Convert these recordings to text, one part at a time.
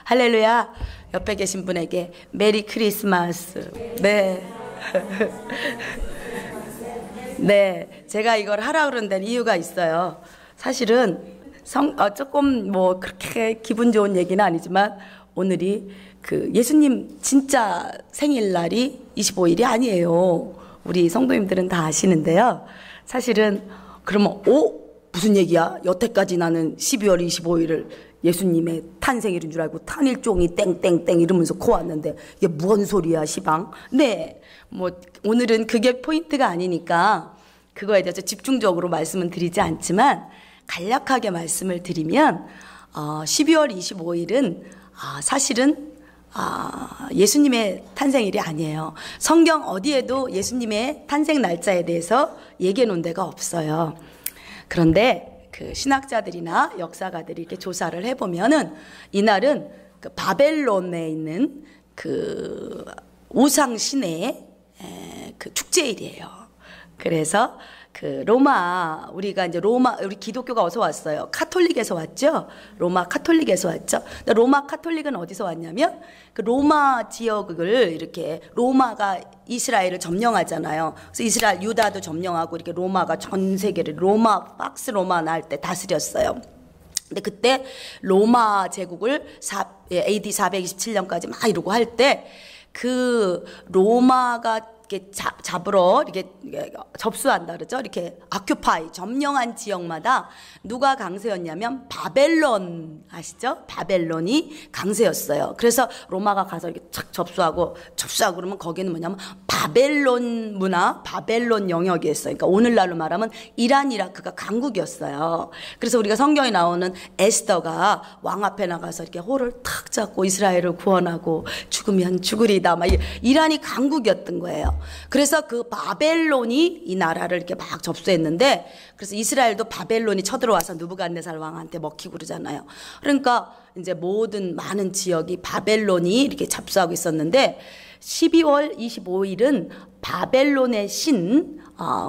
할렐루야. 옆에 계신 분에게 메리 크리스마스. 네. 네, 제가 이걸 하라 그런 데는 이유가 있어요. 사실은 조금 뭐 그렇게 기분 좋은 얘기는 아니지만 오늘이 그 예수님 진짜 생일날이 25일이 아니에요. 우리 성도님들은 다 아시는데요. 사실은 그러면 무슨 얘기야? 여태까지 나는 12월 25일을 예수님의 탄생일인 줄 알고 탄일종이 땡땡땡 이러면서 코왔는데 이게 뭔 소리야 시방? 네, 뭐 오늘은 그게 포인트가 아니니까 그거에 대해서 집중적으로 말씀은 드리지 않지만 간략하게 말씀을 드리면 12월 25일은 사실은 예수님의 탄생일이 아니에요. 성경 어디에도 예수님의 탄생 날짜에 대해서 얘기해 놓은 데가 없어요. 그런데 그 신학자들이나 역사가들이 이렇게 조사를 해보면은 이날은 그 바벨론에 있는 그 우상 신의 그 축제일이에요. 그래서 그 로마, 우리가 이제 우리 기독교가 어디서 왔어요? 카톨릭에서 왔죠? 로마 카톨릭에서 왔죠? 근데 로마 카톨릭은 어디서 왔냐면 그 로마 지역을 이렇게 로마가 이스라엘을 점령하잖아요. 그래서 이스라엘, 유다도 점령하고 이렇게 로마가 전 세계를 박스 로마 날 때 다스렸어요. 근데 그때 로마 제국을 AD 427년까지 막 이러고 할 때 그 로마가 이렇게 잡으러 이렇게 접수한다 그러죠. 이렇게 아큐파이 점령한 지역마다 누가 강세였냐면 바벨론 아시죠? 바벨론이 강세였어요. 그래서 로마가 가서 이렇게 착 접수하고 그러면 거기는 뭐냐면 바벨론 문화, 바벨론 영역이었어요. 그러니까 오늘날로 말하면 이란, 이라크가 강국이었어요. 그래서 우리가 성경에 나오는 에스더가 왕 앞에 나가서 이렇게 호를 탁 잡고 이스라엘을 구원하고 죽으면 죽으리다 막 이란이 강국이었던 거예요. 그래서 그 바벨론이 이 나라를 이렇게 막 접수했는데 그래서 이스라엘도 바벨론이 쳐들어와서 느부갓네살 왕한테 먹히고 그러잖아요. 그러니까 이제 많은 지역이 바벨론이 이렇게 접수하고 있었는데 12월 25일은 바벨론의 신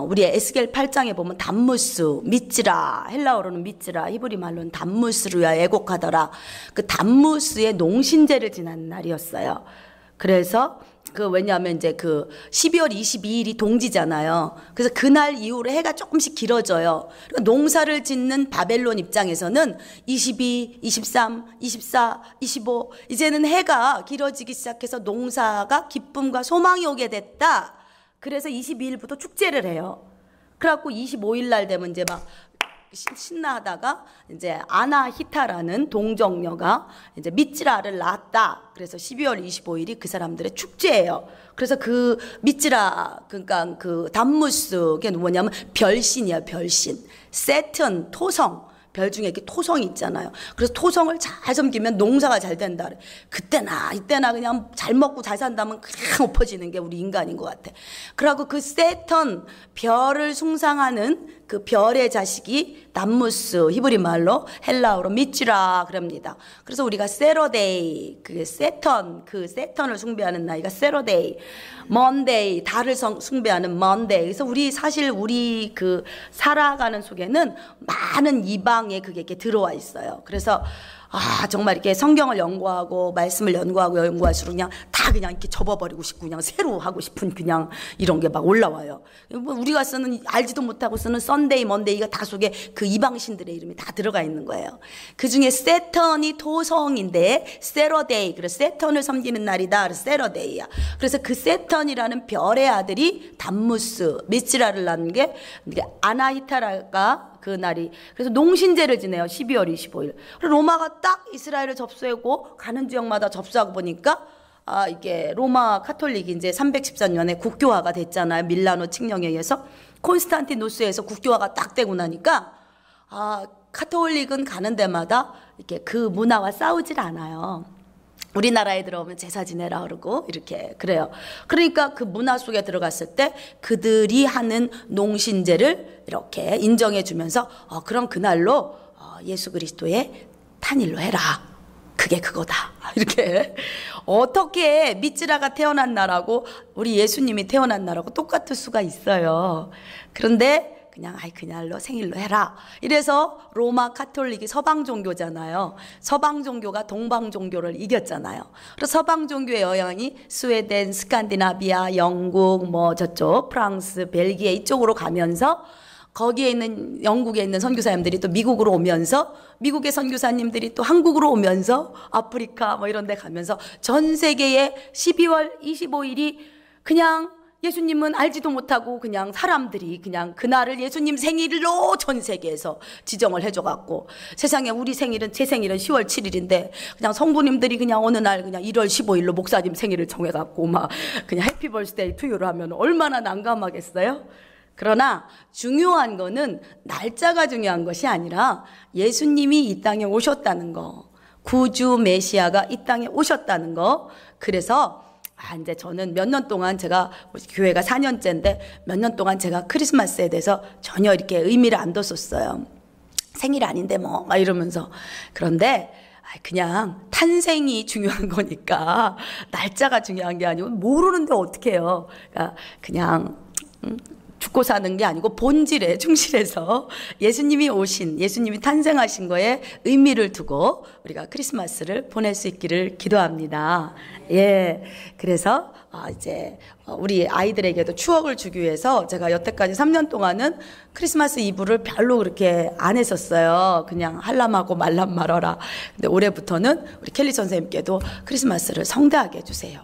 우리 에스겔 8장에 보면 담무스, 미츠라, 헬라어로는 미츠라, 히브리 말로는 담무스루야 애곡하더라. 그 담무스의 농신제를 지난 날이었어요. 그래서 왜냐하면 이제 12월 22일이 동지잖아요. 그래서 그날 이후로 해가 조금씩 길어져요. 그러니까 농사를 짓는 바벨론 입장에서는 22, 23, 24, 25 이제는 해가 길어지기 시작해서 농사가 기쁨과 소망이 오게 됐다. 그래서 22일부터 축제를 해요. 그래갖고 25일 날 되면 이제 막 신나하다가 이제 아나히타라는 동정녀가 이제 미츠라를 낳았다. 그래서 12월 25일이 그 사람들의 축제예요. 그래서 그 미츠라, 그러니까 그 담무스게 뭐냐면 별신이야, 별신. 세튼, 토성. 별 중에 이렇게 토성이 있잖아요. 그래서 토성을 잘 섬기면 농사가 잘 된다 그래. 그때나 이때나 그냥 잘 먹고 잘 산다면 그냥 엎어지는 게 우리 인간인 것 같아. 그러고 그 세턴, 별을 숭상하는 그 별의 자식이 담무스, 히브리 말로 헬라어로 미츠라 그럽니다. 그래서 우리가 세러데이, 그 세턴을 숭배하는 나이가 세러데이, 먼데이, 달을 숭배하는 먼데이. 그래서 우리 그 살아가는 속에는 많은 이방의 그게 이렇게 들어와 있어요. 그래서 정말 이렇게 성경을 연구하고 말씀을 연구할수록 그냥 다 그냥 이렇게 접어버리고 싶고 그냥 새로 하고 싶은 그냥 이런 게 막 올라와요. 우리가 쓰는 알지도 못하고 쓰는 썬데이, 먼데이가 다 속에 그 이방신들의 이름이 다 들어가 있는 거예요. 그 중에 세턴이 토성인데 세러데이, 그래서 세턴을 섬기는 날이다. 그래서 세러데이야. 그래서 그 세턴이라는 별의 아들이 담무스, 미츠라를 낳는 게 아나히타라가 그 날이. 그래서 농신제를 지내요. 12월 25일. 로마가 딱 이스라엘을 접수하고 가는 지역마다 접수하고 보니까 이게 로마 카톨릭이 이제 314년에 국교화가 됐잖아요. 밀라노 칙령에 의해서. 콘스탄티누스에서 국교화가 딱 되고 나니까 카톨릭은 가는 데마다 이렇게 그 문화와 싸우질 않아요. 우리나라에 들어오면 제사 지내라 그러고 이렇게 그래요. 그러니까 그 문화 속에 들어갔을 때 그들이 하는 농신제를 이렇게 인정해 주면서 그럼 그날로 예수 그리스도의 탄일로 해라. 그게 그거다. 이렇게 어떻게 미츠라가 태어난 날하고 우리 예수님이 태어난 날하고 똑같을 수가 있어요. 그런데 그냥 아이 그날로 생일로 해라. 이래서 로마 가톨릭이 서방 종교잖아요. 서방 종교가 동방 종교를 이겼잖아요. 그래서 서방 종교의 영향이 스웨덴, 스칸디나비아, 영국, 뭐 저쪽 프랑스, 벨기에 이쪽으로 가면서 거기에 있는 영국에 있는 선교사님들이 또 미국으로 오면서 미국의 선교사님들이 또 한국으로 오면서 아프리카 뭐 이런 데 가면서 전 세계에 12월 25일이 그냥 예수님은 알지도 못하고 그냥 사람들이 그냥 그날을 예수님 생일로 전 세계에서 지정을 해줘갖고 세상에 우리 생일은 제 생일은 10월 7일인데 그냥 성도님들이 그냥 어느 날 그냥 1월 15일로 목사님 생일을 정해갖고 막 그냥 해피 벌스데이 투유를 하면 얼마나 난감하겠어요? 그러나 중요한 거는 날짜가 중요한 것이 아니라 예수님이 이 땅에 오셨다는 거, 구주 메시아가 이 땅에 오셨다는 거. 그래서 이제 저는 몇 년 동안 제가 교회가 4년째인데 몇 년 동안 제가 크리스마스에 대해서 전혀 이렇게 의미를 안 뒀었어요. 생일 아닌데 뭐 막 이러면서. 그런데 그냥 탄생이 중요한 거니까 날짜가 중요한 게 아니고 모르는데 어떡해요. 그러니까 그냥 죽고 사는 게 아니고 본질에 충실해서 예수님이 오신, 예수님이 탄생하신 거에 의미를 두고 우리가 크리스마스를 보낼 수 있기를 기도합니다. 예. 그래서 이제 우리 아이들에게도 추억을 주기 위해서 제가 여태까지 3년 동안은 크리스마스 이브를 별로 그렇게 안 했었어요. 그냥 할람하고 말람 말어라. 근데 올해부터는 우리 켈리 선생님께도 크리스마스를 성대하게 해주세요.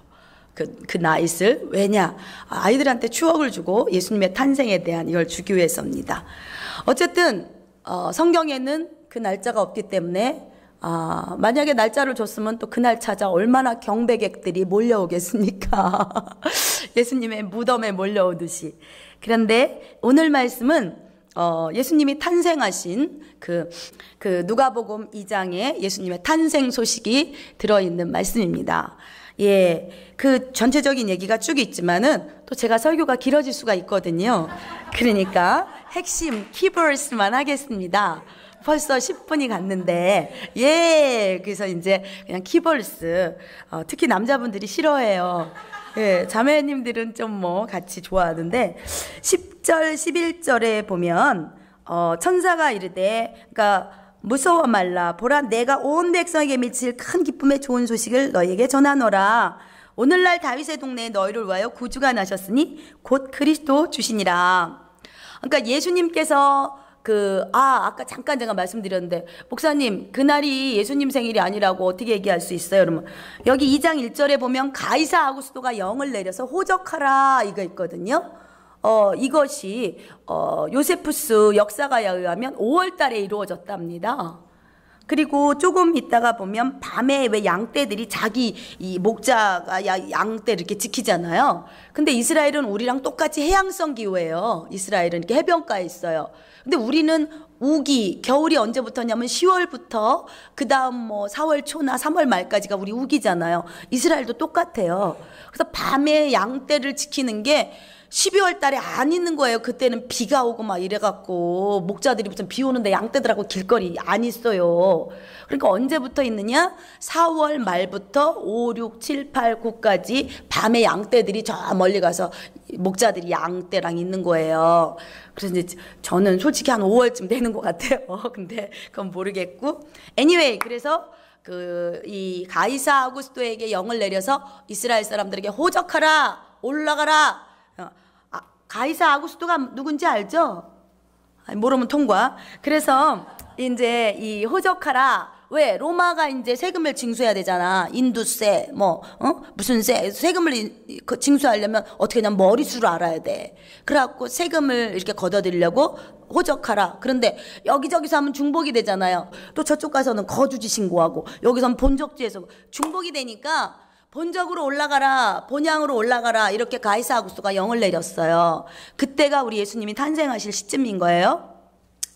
그 나잇을. 왜냐? 아이들한테 추억을 주고 예수님의 탄생에 대한 이걸 주기 위해서입니다. 어쨌든 성경에는 그 날짜가 없기 때문에 만약에 날짜를 줬으면 또 그날 찾아 얼마나 경배객들이 몰려오겠습니까? 예수님의 무덤에 몰려오듯이. 그런데 오늘 말씀은 예수님이 탄생하신 그 누가복음 2장에 예수님의 탄생 소식이 들어있는 말씀입니다. 예, 그 전체적인 얘기가 쭉 있지만은 또 제가 설교가 길어질 수가 있거든요. 그러니까 핵심 키버스만 하겠습니다. 벌써 10분이 갔는데, 예, 그래서 이제 그냥 키버스, 특히 남자분들이 싫어해요. 예, 자매님들은 좀 뭐 같이 좋아하는데, 10절, 11절에 보면, 천사가 이르되, 그러니까 무서워 말라. 보라, 내가 온 백성에게 미칠 큰 기쁨의 좋은 소식을 너희에게 전하노라. 오늘날 다윗의 동네에 너희를 위하여 구주가 나셨으니 곧 그리스도 주시니라. 그러니까 예수님께서 아까 잠깐 제가 말씀드렸는데, 목사님, 그날이 예수님 생일이 아니라고 어떻게 얘기할 수 있어요? 그러면 여기 2장 1절에 보면 가이사 아구스토가 영을 내려서 호적하라 이거 있거든요. 이것이 요세푸스 역사가에 의하면 5월 달에 이루어졌답니다. 그리고 조금 있다가 보면 밤에 왜 양떼들이 자기 이 목자가 양떼를 이렇게 지키잖아요. 근데 이스라엘은 우리랑 똑같이 해양성 기후예요. 이스라엘은 이렇게 해변가에 있어요. 근데 우리는 우기, 겨울이 언제부터냐면 10월부터 그 다음 뭐 4월 초나 3월 말까지가 우리 우기잖아요. 이스라엘도 똑같아요. 그래서 밤에 양떼를 지키는 게 12월 달에 안 있는 거예요. 그때는 비가 오고 막 이래갖고 목자들이 무슨 비 오는데 양떼들하고 길거리 안 있어요. 그러니까 언제부터 있느냐? 4월 말부터 5, 6, 7, 8, 9까지 밤에 양떼들이 저 멀리 가서 목자들이 양떼랑 있는 거예요. 그래서 이제 저는 솔직히 한 5월쯤 되는 것 같아요. 근데 그건 모르겠고. anyway, 그래서 이 가이사 아구스토에게 영을 내려서 이스라엘 사람들에게 호적하라, 올라가라. 가이사 아구스토가 누군지 알죠? 모르면 통과. 그래서 이제 이 호적하라. 왜? 로마가 이제 세금을 징수해야 되잖아. 인두세, 무슨 세금을 징수하려면 어떻게 하냐면 머리수를 알아야 돼. 그래갖고 세금을 이렇게 걷어들이려고 호적하라. 그런데 여기저기서 하면 중복이 되잖아요. 또 저쪽 가서는 거주지 신고하고, 여기서는 본적지에서 중복이 되니까 본적으로 올라가라, 본향으로 올라가라, 이렇게 가이사 아구스토가 영을 내렸어요. 그때가 우리 예수님이 탄생하실 시점인 거예요.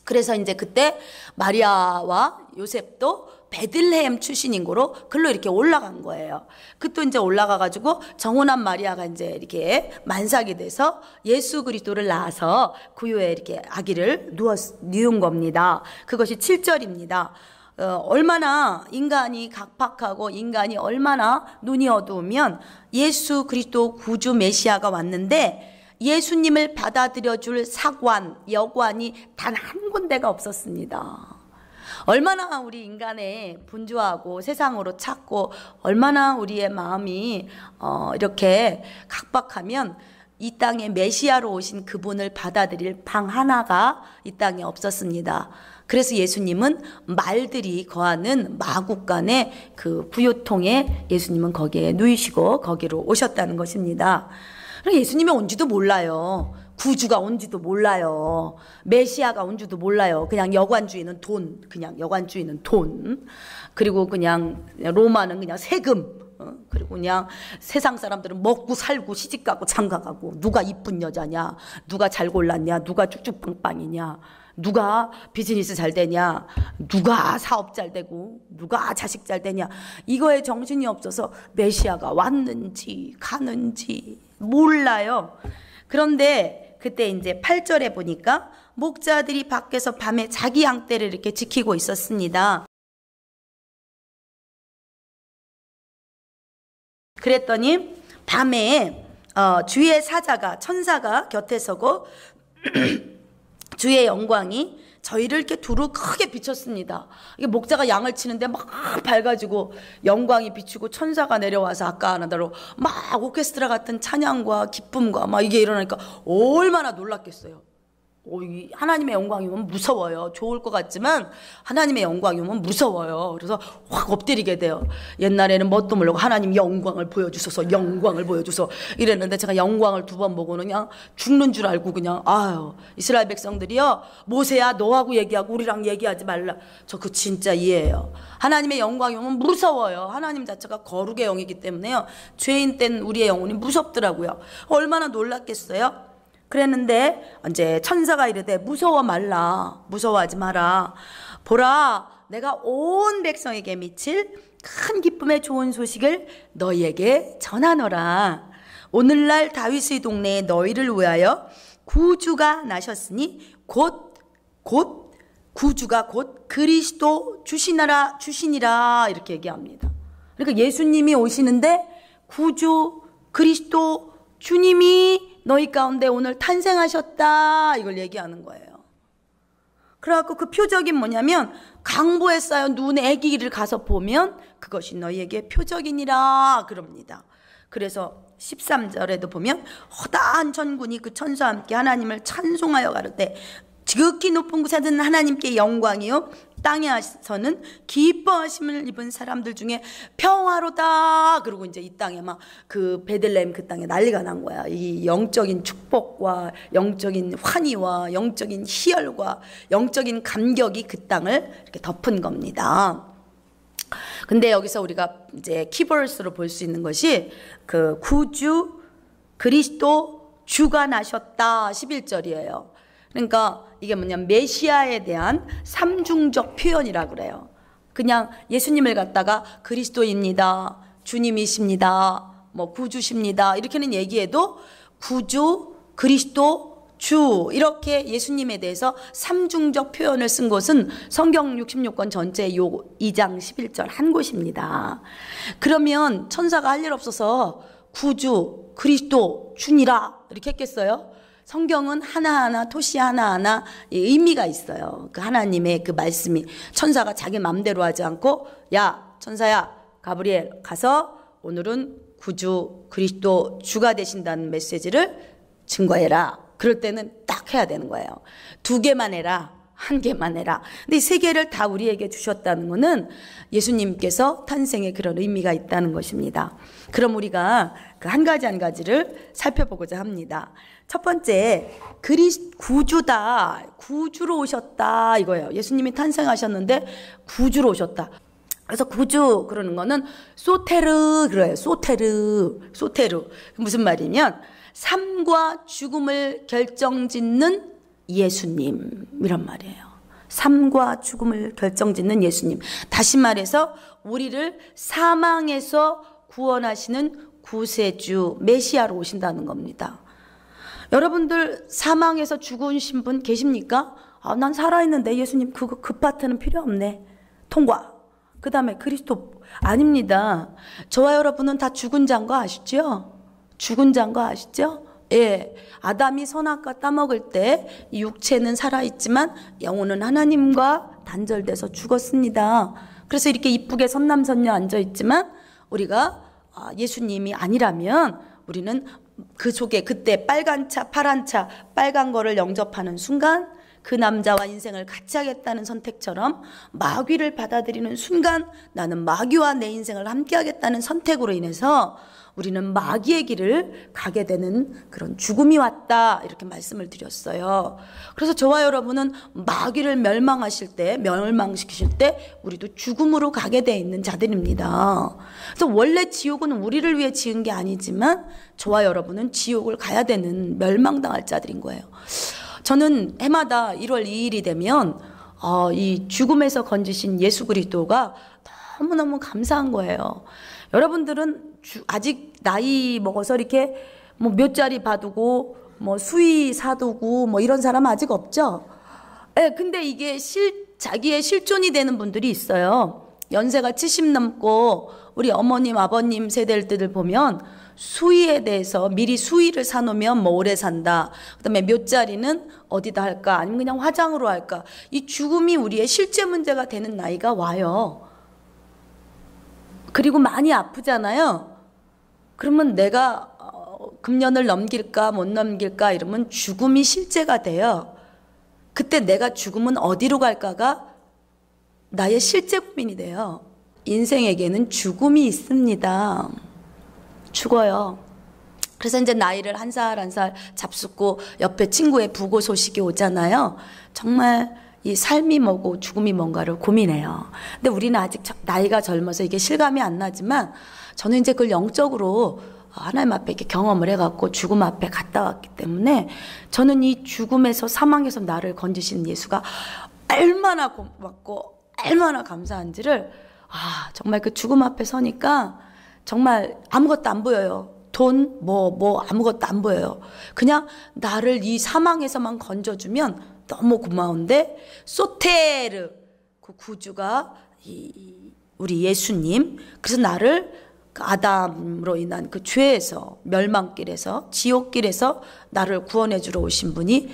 그래서 이제 그때 마리아와 요셉도 베들레헴 출신인 거로 글로 이렇게 올라간 거예요. 그또 이제 올라가가지고 정혼한 마리아가 이제 이렇게 만삭이 돼서 예수 그리스도를 낳아서 구유에 이렇게 아기를 누운 겁니다. 그것이 7절입니다. 얼마나 인간이 각박하고 인간이 얼마나 눈이 어두우면 예수 그리스도 구주 메시아가 왔는데 예수님을 받아들여 줄 사관, 여관이 단 한 군데가 없었습니다. 얼마나 우리 인간의 분주하고 세상으로 찾고 얼마나 우리의 마음이 이렇게 각박하면 이 땅에 메시아로 오신 그분을 받아들일 방 하나가 이 땅에 없었습니다. 그래서 예수님은 말들이 거하는 마국간의 그 구유통에 예수님은 거기에 누이시고 거기로 오셨다는 것입니다. 예수님이 온지도 몰라요. 구주가 온지도 몰라요. 메시아가 온지도 몰라요. 그냥 여관주의는 돈, 그냥 여관주의는 돈. 그리고 그냥 로마는 그냥 세금. 그리고 그냥 세상 사람들은 먹고 살고 시집가고 장가가고 누가 이쁜 여자냐, 누가 잘 골랐냐, 누가 쭉쭉빵빵이냐, 누가 비즈니스 잘 되냐, 누가 사업 잘 되고 누가 자식 잘 되냐, 이거에 정신이 없어서 메시아가 왔는지 가는지 몰라요. 그런데 그때 이제 8절에 보니까 목자들이 밖에서 밤에 자기 양떼를 이렇게 지키고 있었습니다. 그랬더니 밤에 주의 사자가, 천사가 곁에 서고 주의 영광이 저희를 이렇게 두루 크게 비췄습니다. 이게 목자가 양을 치는데 막 밝아지고 영광이 비추고 천사가 내려와서 아까 하나대로 막 오케스트라 같은 찬양과 기쁨과 막 이게 일어나니까 얼마나 놀랐겠어요. 하나님의 영광이면 무서워요. 좋을 것 같지만 하나님의 영광이면 무서워요. 그래서 확 엎드리게 돼요. 옛날에는 뭣도 모르고 하나님 영광을 보여주소서, 영광을 보여주소 이랬는데 제가 영광을 두 번 보고는 그냥 죽는 줄 알고 그냥 이스라엘 백성들이요, 모세야 너하고 얘기하고 우리랑 얘기하지 말라. 저 그 진짜 이해해요. 하나님의 영광이면 무서워요. 하나님 자체가 거룩의 영이기 때문에요, 죄인 된 우리의 영혼이 무섭더라고요. 얼마나 놀랐겠어요. 그랬는데 이제 천사가 이르되 무서워 말라, 무서워하지 마라. 보라, 내가 온 백성에게 미칠 큰 기쁨의 좋은 소식을 너희에게 전하노라. 오늘날 다윗의 동네에 너희를 위하여 구주가 나셨으니 곧 구주가 곧 그리스도 주시니라 이렇게 얘기합니다. 그러니까 예수님이 오시는데 구주 그리스도 주님이 너희 가운데 오늘 탄생하셨다 이걸 얘기하는 거예요. 그래갖고 그 표적이 뭐냐면 강보에 쌓여 눈 애기를 가서 보면 그것이 너희에게 표적이니라 그럽니다. 그래서 13절에도 보면 허다한 천군이 그 천사와 함께 하나님을 찬송하여 가로되 지극히 높은 곳에는 하나님께 영광이요 땅에서는 기뻐하심을 입은 사람들 중에 평화로다. 그리고 이제 이 땅에 막 그 베들레헴 그 땅에 난리가 난 거야. 이 영적인 축복과 영적인 환희와 영적인 희열과 영적인 감격이 그 땅을 이렇게 덮은 겁니다. 근데 여기서 우리가 이제 키버스로 볼 수 있는 것이 그 구주 그리스도 주가 나셨다 11절이에요. 그러니까 이게 뭐냐면 메시아에 대한 삼중적 표현이라 그래요. 그냥 예수님을 갖다가 그리스도입니다, 주님이십니다, 뭐 구주십니다 이렇게는 얘기해도 구주, 그리스도, 주 이렇게 예수님에 대해서 삼중적 표현을 쓴 곳은 성경 66권 전체 요 2장 11절 한 곳입니다. 그러면 천사가 할 일 없어서 구주, 그리스도, 주니라 이렇게 했겠어요? 성경은 하나하나 토시 하나하나 의미가 있어요. 그 하나님의 그 말씀이 천사가 자기 맘대로 하지 않고 야 천사야 가브리엘 가서 오늘은 구주 그리스도 주가 되신다는 메시지를 증거해라. 그럴 때는 딱 해야 되는 거예요. 2개만 해라, 1개만 해라. 근데 이 3개를 다 우리에게 주셨다는 것은 예수님께서 탄생에 그런 의미가 있다는 것입니다. 그럼 우리가 그 한 가지 한 가지를 살펴보고자 합니다. 첫 번째, 구주다, 구주로 오셨다 이거예요. 예수님이 탄생하셨는데 구주로 오셨다. 그래서 구주 그러는 거는 소테르 그래요. 소테르 무슨 말이면 삶과 죽음을 결정짓는 예수님 이런 말이에요. 삶과 죽음을 결정짓는 예수님. 다시 말해서 우리를 사망에서 구원하시는 구세주 메시아로 오신다는 겁니다. 여러분들 사망에서 죽으신 분 계십니까? 난 살아있는데 예수님 그 파트는 필요 없네. 통과. 그 다음에 그리스도 아닙니다. 저와 여러분은 다 죽은 자인 거 아시죠? 죽은 자인 거 아시죠? 예, 아담이 선악과 따먹을 때 이 육체는 살아있지만 영혼은 하나님과 단절돼서 죽었습니다. 그래서 이렇게 이쁘게 선남선녀 앉아있지만 우리가 예수님이 아니라면 우리는 그 속에 그때 빨간 차 파란 차 빨간 거를 영접하는 순간 그 남자와 인생을 같이 하겠다는 선택처럼 마귀를 받아들이는 순간 나는 마귀와 내 인생을 함께 하겠다는 선택으로 인해서 우리는 마귀의 길을 가게 되는 그런 죽음이 왔다, 이렇게 말씀을 드렸어요. 그래서 저와 여러분은 마귀를 멸망시키실 때 우리도 죽음으로 가게 돼 있는 자들입니다. 그래서 원래 지옥은 우리를 위해 지은 게 아니지만 저와 여러분은 지옥을 가야 되는 멸망당할 자들인 거예요. 저는 해마다 1월 2일이 되면 이 죽음에서 건지신 예수 그리스도가 너무너무 감사한 거예요. 여러분들은 아직 나이 먹어서 이렇게 뭐 몇 자리 받고 뭐 수의 사두고 뭐 이런 사람 아직 없죠? 예, 근데 이게 자기의 실존이 되는 분들이 있어요. 연세가 70 넘고 우리 어머님 아버님 세대들 보면 수의에 대해서 미리 수의를 사놓으면 뭐 오래 산다, 그다음에 몇 자리는 어디다 할까, 아니면 그냥 화장으로 할까, 이 죽음이 우리의 실제 문제가 되는 나이가 와요. 그리고 많이 아프잖아요. 그러면 내가 금년을 넘길까 못 넘길까 이러면 죽음이 실제가 돼요. 그때 내가 죽으면 어디로 갈까가 나의 실제 고민이 돼요. 인생에게는 죽음이 있습니다. 죽어요. 그래서 이제 나이를 한 살 한 살 잡숫고 옆에 친구의 부고 소식이 오잖아요. 정말 이 삶이 뭐고 죽음이 뭔가를 고민해요. 근데 우리는 아직 나이가 젊어서 이게 실감이 안 나지만 저는 이제 그걸 영적으로 하나님 앞에 이렇게 경험을 해갖고 죽음 앞에 갔다 왔기 때문에 저는 이 죽음에서 사망에서 나를 건지신 예수가 얼마나 고맙고 얼마나 감사한지를 정말 그 죽음 앞에 서니까 정말 아무것도 안 보여요. 돈, 아무것도 안 보여요. 그냥 나를 이 사망에서만 건져주면 너무 고마운데, 소테르, 그 구주가 우리 예수님, 그래서 나를 그 아담으로 인한 그 죄에서, 멸망길에서, 지옥길에서 나를 구원해 주러 오신 분이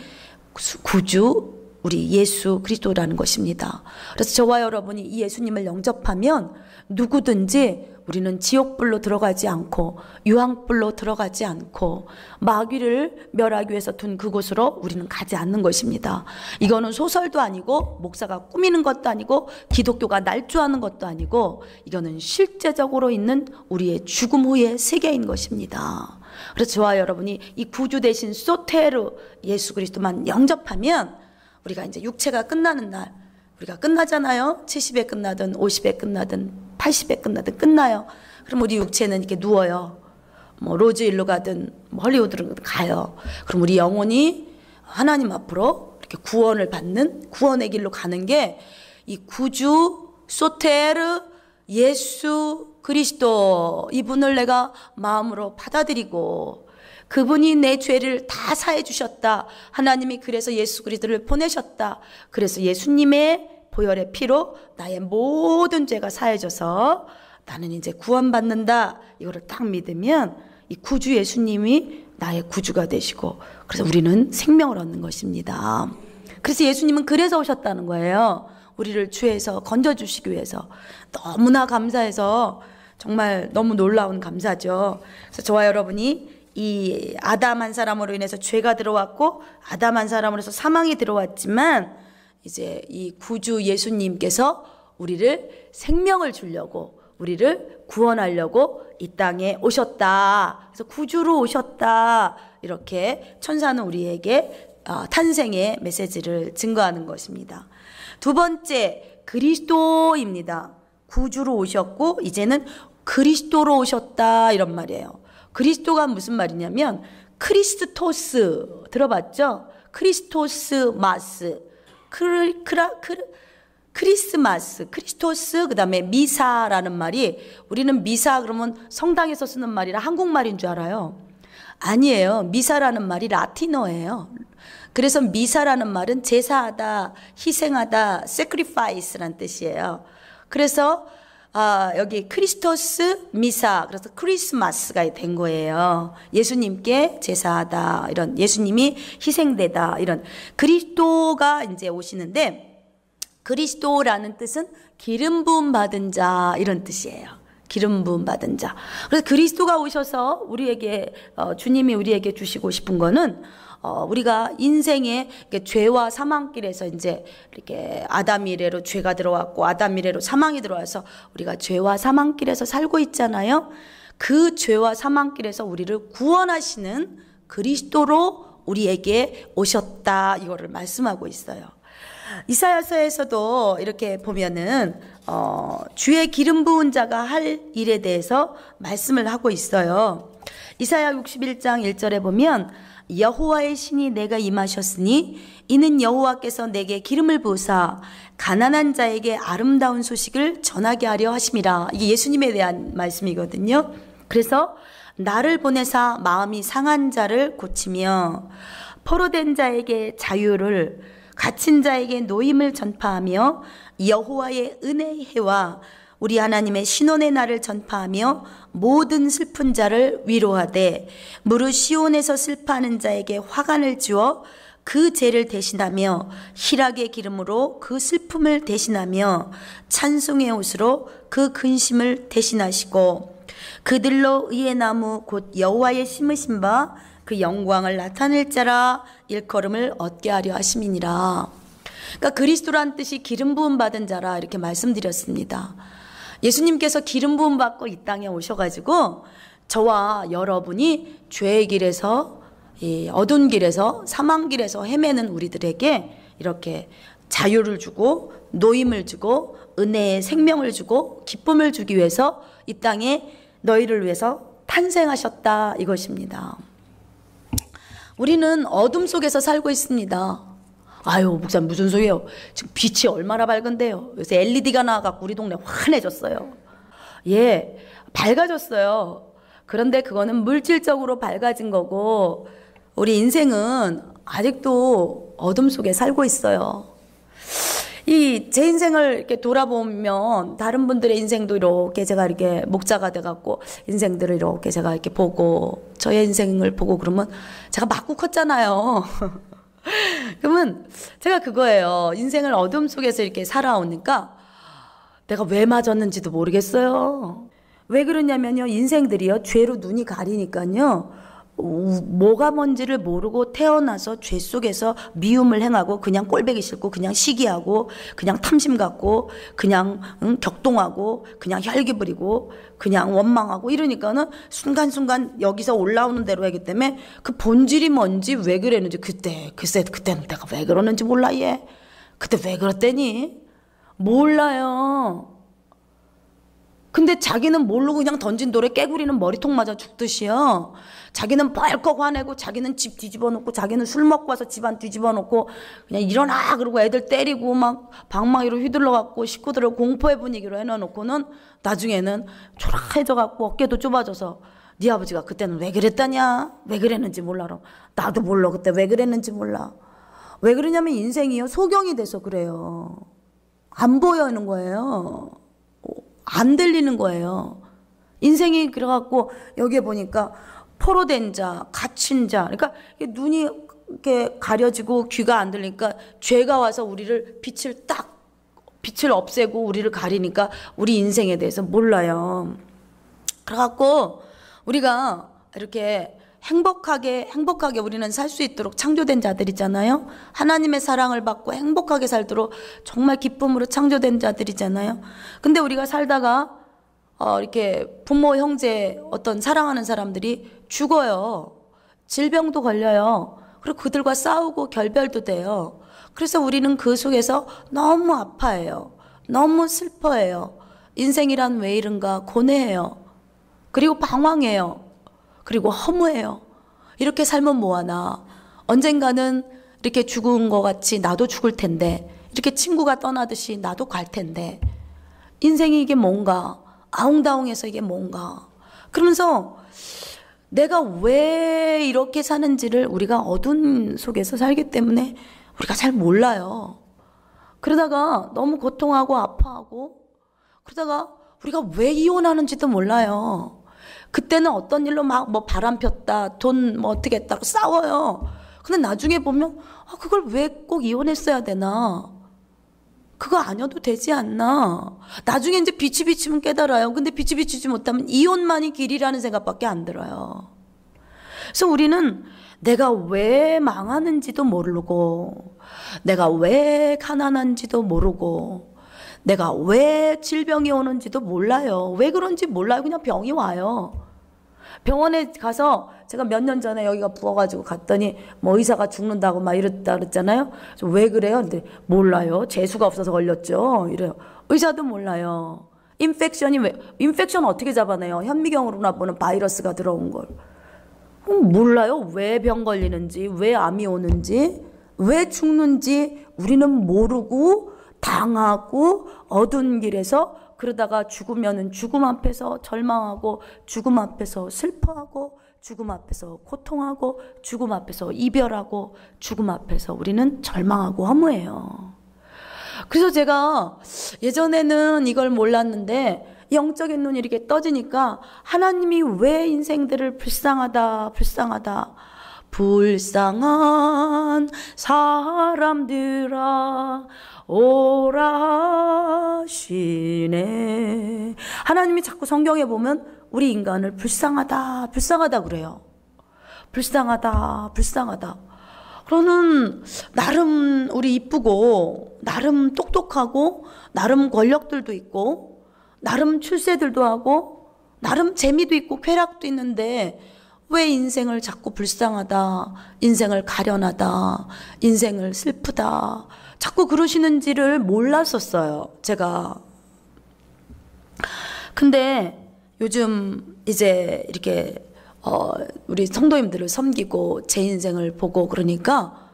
구주, 우리 예수 그리스도라는 것입니다. 그래서 저와 여러분이 이 예수님을 영접하면 누구든지 우리는 지옥불로 들어가지 않고 유황불로 들어가지 않고 마귀를 멸하기 위해서 둔 그곳으로 우리는 가지 않는 것입니다. 이거는 소설도 아니고 목사가 꾸미는 것도 아니고 기독교가 날조하는 것도 아니고 이거는 실제적으로 있는 우리의 죽음 후의 세계인 것입니다. 그래서 저와 여러분이 이 구주 대신 소테르 예수 그리스도만 영접하면 우리가 이제 육체가 끝나는 날, 우리가 끝나잖아요. 70에 끝나든 50에 끝나든 80에 끝나든 끝나요. 그럼 우리 육체는 이렇게 누워요. 뭐 로즈힐로 가든 뭐 헐리우드로 가요. 그럼 우리 영혼이 하나님 앞으로 이렇게 구원을 받는 구원의 길로 가는 게 이 구주 소테르 예수 그리스도, 이분을 내가 마음으로 받아들이고 그분이 내 죄를 다 사해 주셨다. 하나님이 그래서 예수 그리스도를 보내셨다. 그래서 예수님의 보혈의 피로 나의 모든 죄가 사해져서 나는 이제 구원받는다. 이거를 딱 믿으면 이 구주 예수님이 나의 구주가 되시고, 그래서 우리는 생명을 얻는 것입니다. 그래서 예수님은 그래서 오셨다는 거예요. 우리를 죄에서 건져주시기 위해서. 너무나 감사해서 정말 너무 놀라운 감사죠. 그래서 저와 여러분이 이 아담 한 사람으로 인해서 죄가 들어왔고 아담 한 사람으로 해서 사망이 들어왔지만 이제 이 구주 예수님께서 우리를 생명을 주려고, 우리를 구원하려고 이 땅에 오셨다. 그래서 구주로 오셨다. 이렇게 천사는 우리에게 탄생의 메시지를 증거하는 것입니다. 두 번째, 그리스도입니다. 구주로 오셨고 이제는 그리스도로 오셨다, 이런 말이에요. 그리스도가 무슨 말이냐면 크리스토스 들어봤죠? 크리스토스 마스, 크리스마스, 크리스토스, 그 다음에 미사라는 말이, 우리는 미사 그러면 성당에서 쓰는 말이라 한국말인 줄 알아요. 아니에요. 미사라는 말이 라틴어예요. 그래서 미사라는 말은 제사하다, 희생하다, sacrifice라는 뜻이에요. 그래서 여기 크리스토스 미사, 그래서 크리스마스가 된 거예요. 예수님께 제사하다, 이런 예수님이 희생되다, 이런 그리스도가 이제 오시는데, 그리스도라는 뜻은 기름 부음 받은 자, 이런 뜻이에요. 기름 부음 받은 자. 그래서 그리스도가 오셔서 우리에게 주님이 우리에게 주시고 싶은 거는 우리가 인생의 죄와 사망길에서 이제 이렇게 아담 이래로 죄가 들어왔고 아담 이래로 사망이 들어와서 우리가 죄와 사망길에서 살고 있잖아요. 그 죄와 사망길에서 우리를 구원하시는 그리스도로 우리에게 오셨다, 이거를 말씀하고 있어요. 이사야서에서도 이렇게 보면은 주의 기름 부은 자가 할 일에 대해서 말씀을 하고 있어요. 이사야 61장 1절에 보면 여호와의 신이 내가 임하셨으니 이는 여호와께서 내게 기름을 부으사 가난한 자에게 아름다운 소식을 전하게 하려 하심이라. 이게 예수님에 대한 말씀이거든요. 그래서 나를 보내사 마음이 상한 자를 고치며 포로된 자에게 자유를, 갇힌 자에게 노임을 전파하며 여호와의 은혜의 해와 우리 하나님의 신원의 날을 전파하며 모든 슬픈 자를 위로하되 무릇 시온에서 슬퍼하는 자에게 화관을 주어 그 죄를 대신하며 희락의 기름으로 그 슬픔을 대신하며 찬송의 옷으로 그 근심을 대신하시고 그들로 의의 나무 곧 여호와의 심으신 바 그 영광을 나타낼 자라 일컬음을 얻게 하려 하심이니라. 그러니까 그리스도란 뜻이 기름 부음 받은 자라, 이렇게 말씀드렸습니다. 예수님께서 기름 부음 받고 이 땅에 오셔가지고 저와 여러분이 죄의 길에서, 이 어두운 길에서, 사망 길에서 헤매는 우리들에게 이렇게 자유를 주고 노임을 주고 은혜의 생명을 주고 기쁨을 주기 위해서 이 땅에 너희를 위해서 탄생하셨다, 이것입니다. 우리는 어둠 속에서 살고 있습니다. 아유, 목사님 무슨 소리예요? 지금 빛이 얼마나 밝은데요. 요새 LED가 나와갖고 우리 동네 환해졌어요. 예, 밝아졌어요. 그런데 그거는 물질적으로 밝아진 거고 우리 인생은 아직도 어둠 속에 살고 있어요. 제 인생을 이렇게 돌아보면 다른 분들의 인생도 이렇게 제가 이렇게 목자가 돼갖고 인생들을 이렇게 제가 이렇게 보고 저의 인생을 보고 그러면 제가 맞고 컸잖아요. 그러면 제가 그거예요. 인생을 어둠 속에서 이렇게 살아오니까 내가 왜 맞았는지도 모르겠어요. 왜 그러냐면요, 인생들이요 죄로 눈이 가리니까요 뭐가 뭔지를 모르고 태어나서 죄 속에서 미움을 행하고 그냥 꼴보기 싫고 그냥 시기하고 그냥 탐심 갖고 그냥 격동하고 그냥 혈기 부리고 그냥 원망하고 이러니까는 순간순간 여기서 올라오는 대로 하기 때문에 그 본질이 뭔지 왜 그랬는지 그때는 내가 왜 그러는지 몰라. 얘 그때 왜 그랬대니 몰라요. 근데 자기는 모르고 그냥 던진 돌에 깨구리는 머리통 맞아 죽듯이요. 자기는 벌컥 화내고 자기는 집 뒤집어 놓고 자기는 술 먹고 와서 집안 뒤집어 놓고 그냥 일어나 그러고 애들 때리고 막 방망이로 휘둘러 갖고 식구들을 공포의 분위기로 해놓고는 나중에는 초라해져 갖고 어깨도 좁아져서 네 아버지가 그때는 왜 그랬다냐, 왜 그랬는지 몰라. 나도 몰라 그때 왜 그랬는지 몰라. 왜 그러냐면 인생이요 소경이 돼서 그래요. 안 보이는 거예요. 안 들리는 거예요. 인생이 그래갖고 여기에 보니까 포로된 자, 갇힌 자, 그러니까 눈이 이렇게 가려지고 귀가 안 들리니까 죄가 와서 우리를 빛을 없애고 우리를 가리니까 우리 인생에 대해서 몰라요. 그래갖고 우리가 이렇게 행복하게 우리는 살 수 있도록 창조된 자들이잖아요. 하나님의 사랑을 받고 행복하게 살도록 정말 기쁨으로 창조된 자들이잖아요. 근데 우리가 살다가 이렇게 부모, 형제, 어떤 사랑하는 사람들이 죽어요. 질병도 걸려요. 그리고 그들과 싸우고 결별도 돼요. 그래서 우리는 그 속에서 너무 아파해요. 너무 슬퍼해요. 인생이란 왜 이런가 고뇌해요. 그리고 방황해요. 그리고 허무해요. 이렇게 살면 뭐하나. 언젠가는 이렇게 죽은 것 같이 나도 죽을 텐데, 이렇게 친구가 떠나듯이 나도 갈 텐데, 인생이 이게 뭔가, 아웅다웅해서 이게 뭔가. 그러면서 내가 왜 이렇게 사는지를 우리가 어두운 속에서 살기 때문에 우리가 잘 몰라요. 그러다가 너무 고통하고 아파하고 그러다가 우리가 왜 이혼하는지도 몰라요. 그때는 어떤 일로 막 뭐 바람 폈다, 돈 뭐 어떻게 했다고 싸워요. 근데 나중에 보면 그걸 왜 꼭 이혼했어야 되나? 그거 아니어도 되지 않나? 나중에 이제 빛이 비치면 깨달아요. 근데 빛이 비치지 못하면 이혼만이 길이라는 생각밖에 안 들어요. 그래서 우리는 내가 왜 망하는지도 모르고, 내가 왜 가난한지도 모르고, 내가 왜 질병이 오는지도 몰라요. 왜 그런지 몰라요. 그냥 병이 와요. 병원에 가서 제가 몇 년 전에 여기가 부어가지고 갔더니 뭐 의사가 죽는다고 막 이랬다 그랬잖아요. 왜 그래요? 근데 몰라요. 재수가 없어서 걸렸죠. 이래요. 의사도 몰라요. 인펙션 어떻게 잡아내요? 현미경으로나 보는 바이러스가 들어온 걸. 몰라요. 왜 병 걸리는지, 왜 암이 오는지, 왜 죽는지 우리는 모르고 당하고 어두운 길에서 그러다가 죽으면은 죽음 앞에서 절망하고, 죽음 앞에서 슬퍼하고, 죽음 앞에서 고통하고, 죽음 앞에서 이별하고, 죽음 앞에서 우리는 절망하고 허무해요. 그래서 제가 예전에는 이걸 몰랐는데 영적인 눈이 이렇게 떠지니까 하나님이 왜 인생들을 불쌍하다 불쌍한 사람들아 오라 하시네. 하나님이 자꾸 성경에 보면 우리 인간을 불쌍하다 그래요. 불쌍하다. 그러는 나름 우리 이쁘고, 나름 똑똑하고, 나름 권력들도 있고, 나름 출세들도 하고, 나름 재미도 있고 쾌락도 있는데 왜 인생을 자꾸 불쌍하다, 인생을 가련하다, 인생을 슬프다 자꾸 그러시는지를 몰랐었어요, 제가. 근데 요즘 이제 이렇게 우리 성도님들을 섬기고 제 인생을 보고 그러니까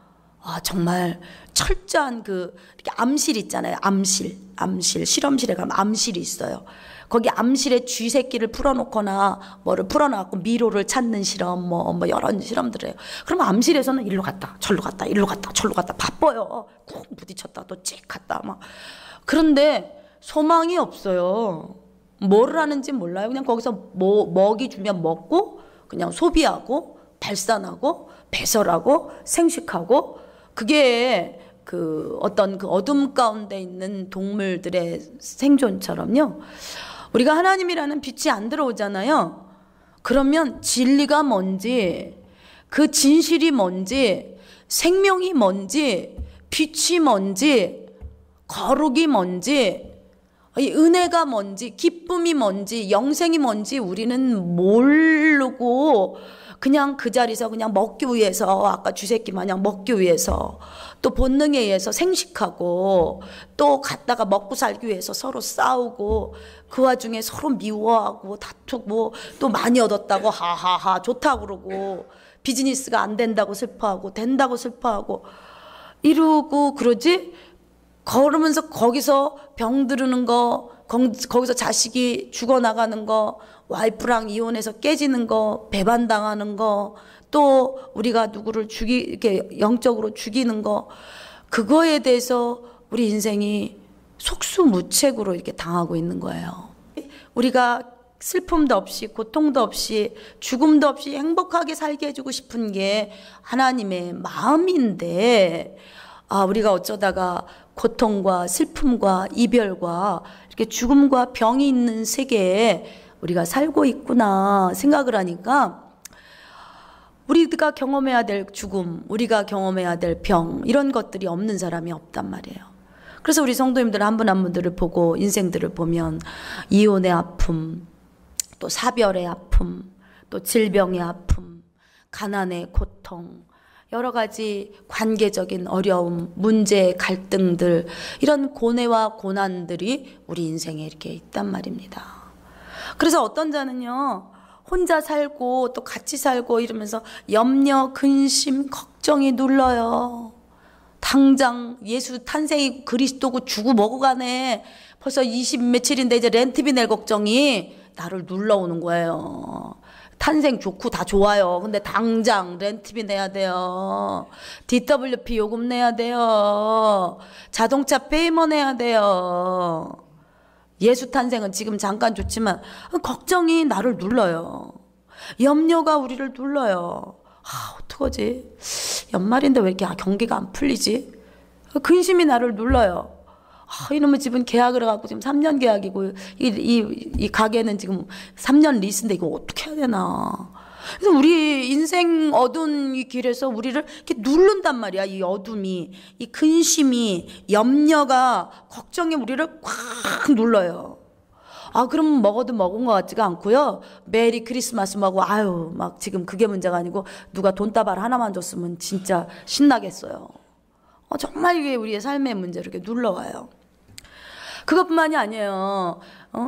정말 철저한 이렇게 암실 있잖아요. 암실 실험실에 가면 암실이 있어요. 거기 암실에 쥐새끼를 풀어놓거나 뭐를 풀어놔갖고 미로를 찾는 실험 뭐 여러 실험들을 해요. 그러면 암실에서는 일로 갔다 절로 갔다 일로 갔다 절로 갔다 바빠요. 쿵 부딪혔다 또 찍 갔다 막. 그런데 소망이 없어요. 뭐를 하는지 몰라요. 그냥 거기서 먹이 주면 먹고 그냥 소비하고 발산하고 배설하고 생식하고, 그게 어떤 어둠 가운데 있는 동물들의 생존처럼요. 우리가 하나님이라는 빛이 안 들어오잖아요. 그러면 진리가 뭔지, 그 진실이 뭔지, 생명이 뭔지, 빛이 뭔지, 거룩이 뭔지, 이 은혜가 뭔지, 기쁨이 뭔지, 영생이 뭔지 우리는 모르고 그냥 그 자리에서 그냥 먹기 위해서, 아까 쥐새끼 마냥 먹기 위해서, 또 본능에 의해서 생식하고, 또 갔다가 먹고 살기 위해서 서로 싸우고, 그 와중에 서로 미워하고 다투고, 또 많이 얻었다고 하하하 좋다고 그러고, 비즈니스가 안 된다고 슬퍼하고 된다고 슬퍼하고 이러고 그러지. 걸으면서 거기서 병 들으는 거, 거기서 자식이 죽어나가는 거, 와이프랑 이혼해서 깨지는 거, 배반당하는 거, 또 우리가 누구를 이렇게 영적으로 죽이는 거, 그거에 대해서 우리 인생이 속수무책으로 이렇게 당하고 있는 거예요. 우리가 슬픔도 없이 고통도 없이 죽음도 없이 행복하게 살게 해주고 싶은 게 하나님의 마음인데, 우리가 어쩌다가 고통과 슬픔과 이별과 이렇게 죽음과 병이 있는 세계에 우리가 살고 있구나 생각을 하니까, 우리가 경험해야 될 죽음, 우리가 경험해야 될 병, 이런 것들이 없는 사람이 없단 말이에요. 그래서 우리 성도님들 한 분 한 분들을 보고 인생들을 보면 이혼의 아픔, 또 사별의 아픔, 또 질병의 아픔, 가난의 고통, 여러 가지 관계적인 어려움, 문제, 갈등들, 이런 고뇌와 고난들이 우리 인생에 이렇게 있단 말입니다. 그래서 어떤 자는요, 혼자 살고 또 같이 살고 이러면서 염려, 근심, 걱정이 눌러요. 당장 예수 탄생이 그리스도고 주고 뭐고 가네. 벌써 20 며칠인데 이제 렌트비 낼 걱정이 나를 눌러오는 거예요. 탄생 좋고 다 좋아요. 근데 당장 렌트비 내야 돼요. DWP 요금 내야 돼요. 자동차 페이먼 해야 돼요. 예수 탄생은 지금 잠깐 좋지만 걱정이 나를 눌러요. 염려가 우리를 눌러요. 어떡하지? 연말인데 왜 이렇게 경기가 안 풀리지? 근심이 나를 눌러요. 이놈의 집은 계약을 해갖고 지금 3년 계약이고 이 가게는 지금 3년 리스인데 이거 어떻게 해야 되나. 그래서 우리 인생 어두운 이 길에서 우리를 이렇게 누른단 말이야. 이 어둠이, 이 근심이, 염려가, 걱정이 우리를 꽉 눌러요. 그럼 먹어도 먹은 것 같지가 않고요. 메리 크리스마스 먹고 막 지금 그게 문제가 아니고 누가 돈다발 하나만 줬으면 진짜 신나겠어요. 정말 이게 우리의 삶의 문제로 이렇게 눌러와요. 그것뿐만이 아니에요.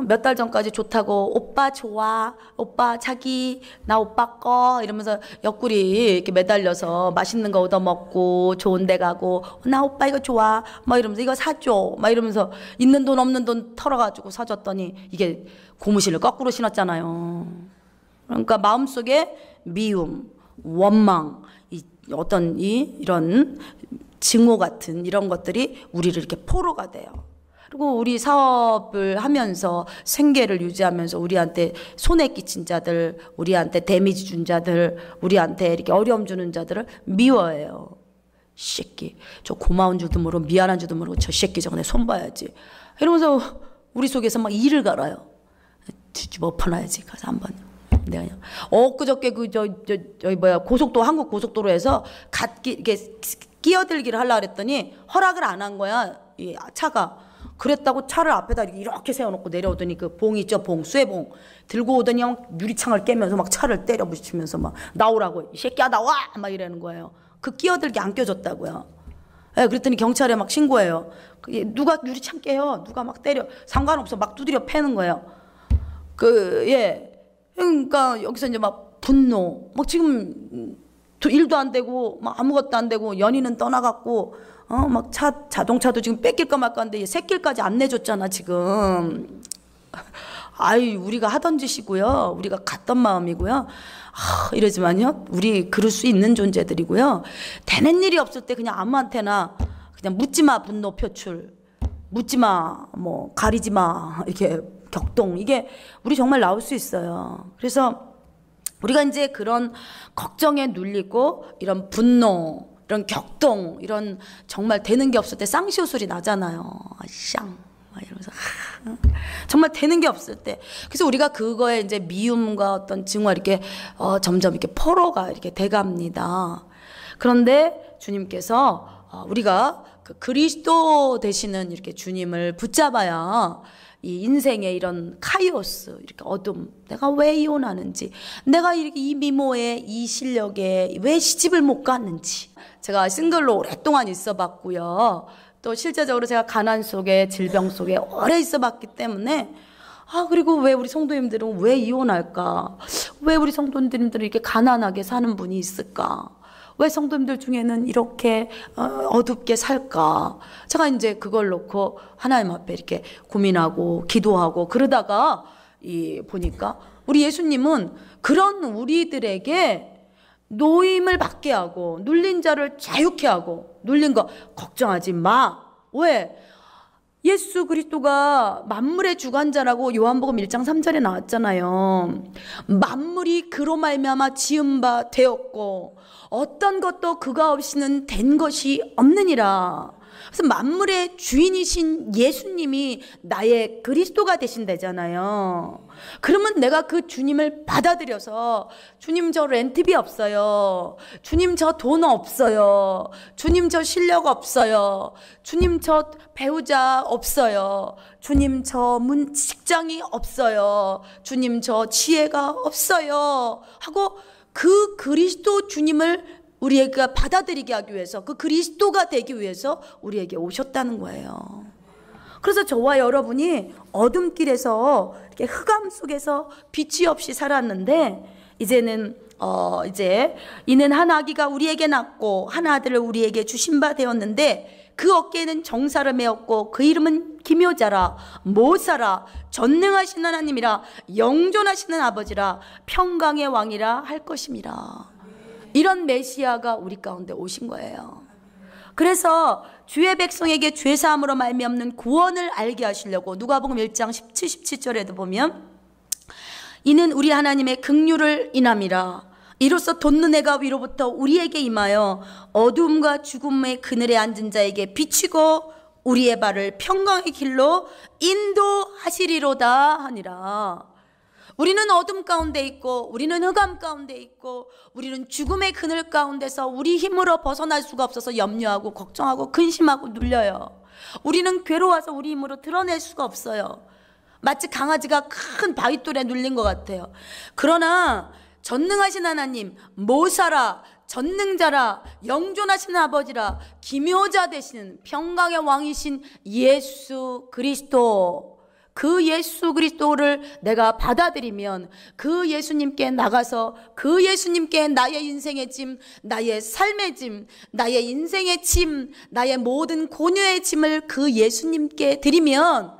몇 달 전까지 좋다고 오빠 좋아, 오빠 자기 나 오빠 거 이러면서 옆구리 이렇게 매달려서 맛있는 거 얻어먹고 좋은 데 가고 나 오빠 이거 좋아 막 이러면서 이거 사줘 막 이러면서 있는 돈 없는 돈 털어가지고 사줬더니 이게 고무신을 거꾸로 신었잖아요. 그러니까 마음속에 미움, 원망, 이런 증오 같은 이런 것들이 우리를 이렇게 포로가 돼요. 그리고 우리 사업을 하면서 생계를 유지하면서 우리한테 손해 끼친 자들, 우리한테 데미지 준 자들, 우리한테 이렇게 어려움 주는 자들을 미워해요. 새끼, 저 고마운 줄도 모르고 미안한 줄도 모르고 저 새끼 저번에 손봐야지. 이러면서 우리 속에서 막 이를 갈아요. 뒤집어 엎어놔야지. 가서 한번. 내가 엊그저께 고속도로 한국 고속도로에서 이렇게 끼어들기를 하려고 그랬더니 허락을 안 한 거야. 이 차가. 그랬다고 차를 앞에다 이렇게 세워놓고 내려오더니 그 봉 있죠, 수해봉 들고 오더니 유리창을 깨면서 막 차를 때려 부딪히면서 막 나오라고, 이 새끼야 나와 막 이러는 거예요. 그 끼어들기 안 껴줬다고요. 그랬더니 경찰에 막 신고해요. 누가 유리창 깨요, 누가 막 때려, 상관없어 막 두드려 패는 거예요. 그러니까 여기서 이제 막 분노, 막 지금 일도 안 되고 막 아무것도 안 되고 연인은 떠나갔고 막 자동차도 지금 뺏길까 말까 하는데 새길까지 안 내줬잖아 지금. 우리가 하던 짓이고요, 우리가 갔던 마음이고요. 이러지만요, 우리 그럴 수 있는 존재들이고요. 되는 일이 없을 때 그냥 아무한테나 그냥 묻지마 분노 표출, 묻지마 뭐 가리지마 이렇게 격동, 이게 우리 정말 나올 수 있어요. 그래서 우리가 이제 그런 걱정에 눌리고 이런 분노, 이런 격동, 이런 정말 되는 게 없을 때 쌍시오 소리 나잖아요. 쌍 막 이러면서 정말 되는 게 없을 때. 그래서 우리가 그거에 이제 미움과 어떤 증오가 이렇게 점점 이렇게 포로가 이렇게 돼갑니다. 그런데 주님께서 우리가 그 그리스도 되시는 이렇게 주님을 붙잡아야 이 인생의 이런 카이오스, 이렇게 어둠, 내가 왜 이혼하는지, 내가 이렇게 이 미모에 이 실력에 왜 시집을 못 갔는지. 제가 싱글로 오랫동안 있어 봤고요. 또 실제적으로 제가 가난 속에, 질병 속에 오래 있어 봤기 때문에 그리고 왜 우리 성도님들은 왜 이혼할까? 왜 우리 성도님들은 이렇게 가난하게 사는 분이 있을까? 왜 성도님들 중에는 이렇게 어둡게 살까? 제가 이제 그걸 놓고 하나님 앞에 이렇게 고민하고 기도하고 그러다가 보니까 우리 예수님은 그런 우리들에게 노임을 받게 하고 눌린 자를 자유케 하고, 눌린 거 걱정하지 마. 왜? 예수 그리스도가 만물의 주관자라고 요한복음 1장 3절에 나왔잖아요. 만물이 그로 말미암아 지은 바 되었고 어떤 것도 그가 없이는 된 것이 없느니라. 그래서 만물의 주인이신 예수님이 나의 그리스도가 되신다잖아요. 그러면 내가 그 주님을 받아들여서, 주님 저 렌트비 없어요, 주님 저 돈 없어요, 주님 저 실력 없어요, 주님 저 배우자 없어요, 주님 저 직장이 없어요, 주님 저 지혜가 없어요 하고 그 그리스도 주님을 우리에게 받아들이게 하기 위해서, 그 그리스도가 되기 위해서 우리에게 오셨다는 거예요. 그래서 저와 여러분이 어둠길에서 이렇게 흑암 속에서 빛이 없이 살았는데, 이제는 이는 한 아기가 우리에게 낳고 한 아들을 우리에게 주신 바 되었는데 그 어깨에는 정사를 메었고 그 이름은 기묘자라, 모사라, 전능하신 하나님이라, 영존하시는 아버지라, 평강의 왕이라 할 것임이라. 이런 메시아가 우리 가운데 오신 거예요. 그래서 주의 백성에게 죄사함으로 말미암는 구원을 알게 하시려고 누가복음 1장 17, 17절에도 보면 이는 우리 하나님의 긍휼을 인함이라. 이로써 돋는 해가 위로부터 우리에게 임하여 어두움과 죽음의 그늘에 앉은 자에게 비치고 우리의 발을 평강의 길로 인도하시리로다 하니라. 우리는 어둠 가운데 있고 우리는 흑암 가운데 있고 우리는 죽음의 그늘 가운데서 우리 힘으로 벗어날 수가 없어서 염려하고 걱정하고 근심하고 눌려요. 우리는 괴로워서 우리 힘으로 드러낼 수가 없어요. 마치 강아지가 큰 바위돌에 눌린 것 같아요. 그러나 전능하신 하나님, 모사라, 전능자라, 영존하신 아버지라, 기묘자 되시는 평강의 왕이신 예수 그리스도, 그 예수 그리스도를 내가 받아들이면 그 예수님께 나가서 그 예수님께 나의 인생의 짐, 나의 삶의 짐, 나의 인생의 짐, 나의 모든 고뇌의 짐을 그 예수님께 드리면